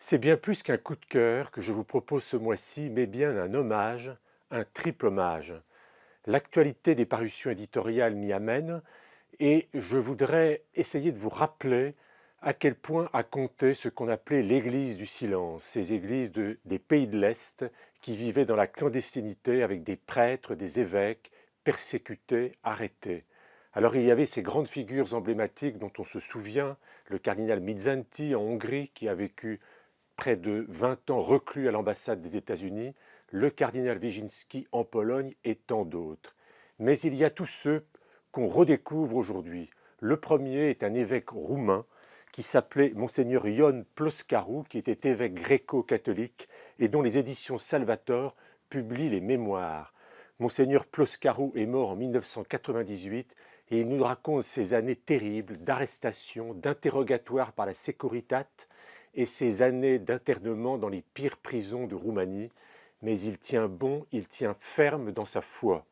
C'est bien plus qu'un coup de cœur que je vous propose ce mois-ci, mais bien un hommage, un triple hommage. L'actualité des parutions éditoriales m'y amène et je voudrais essayer de vous rappeler à quel point a compté ce qu'on appelait l'Église du silence, ces églises des pays de l'Est qui vivaient dans la clandestinité avec des prêtres, des évêques persécutés, arrêtés. Alors il y avait ces grandes figures emblématiques dont on se souvient, le cardinal Mizanti en Hongrie qui a vécu près de 20 ans reclus à l'ambassade des États-Unis, le cardinal Wyszynski en Pologne et tant d'autres. Mais il y a tous ceux qu'on redécouvre aujourd'hui. Le premier est un évêque roumain qui s'appelait Monseigneur Ion Ploscaru, qui était évêque gréco-catholique et dont les éditions Salvator publient les mémoires. Monseigneur Ploscaru est mort en 1998 et il nous raconte ces années terribles d'arrestation, d'interrogatoire par la Securitate et ces années d'internement dans les pires prisons de Roumanie, mais il tient bon, il tient ferme dans sa foi.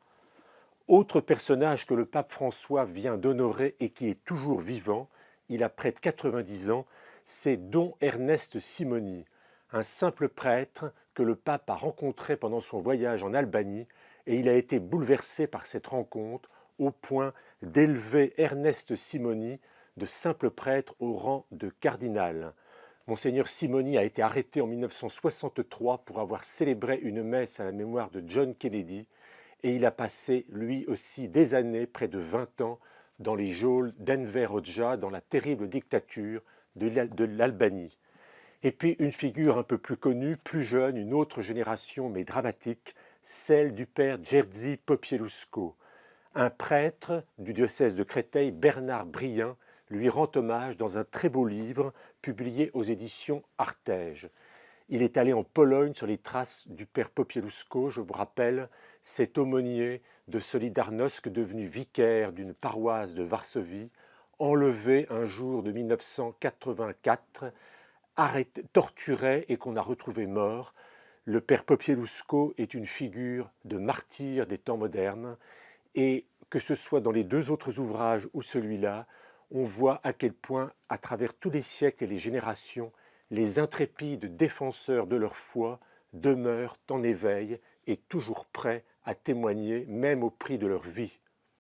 Autre personnage que le pape François vient d'honorer et qui est toujours vivant, il a près de 90 ans, c'est Don Ernest Simoni, un simple prêtre que le pape a rencontré pendant son voyage en Albanie, et il a été bouleversé par cette rencontre au point d'élever Ernest Simoni de simple prêtre au rang de cardinal. Monseigneur Simoni a été arrêté en 1963 pour avoir célébré une messe à la mémoire de John Kennedy et il a passé lui aussi des années, près de 20 ans, dans les geôles d'Enver Hoxha, dans la terrible dictature de l'Albanie. Et puis une figure un peu plus connue, plus jeune, une autre génération mais dramatique, celle du père Jerzy Popieluszko. Un prêtre du diocèse de Créteil, Bernard Brien, lui rend hommage dans un très beau livre publié aux éditions Artege. Il est allé en Pologne sur les traces du père Popieluszko, je vous rappelle, cet aumônier de Solidarnosc devenu vicaire d'une paroisse de Varsovie, enlevé un jour de 1984, arrêté, torturé et qu'on a retrouvé mort. Le père Popieluszko est une figure de martyr des temps modernes et que ce soit dans les deux autres ouvrages ou celui-là, on voit à quel point, à travers tous les siècles et les générations, les intrépides défenseurs de leur foi demeurent en éveil et toujours prêts à témoigner, même au prix de leur vie.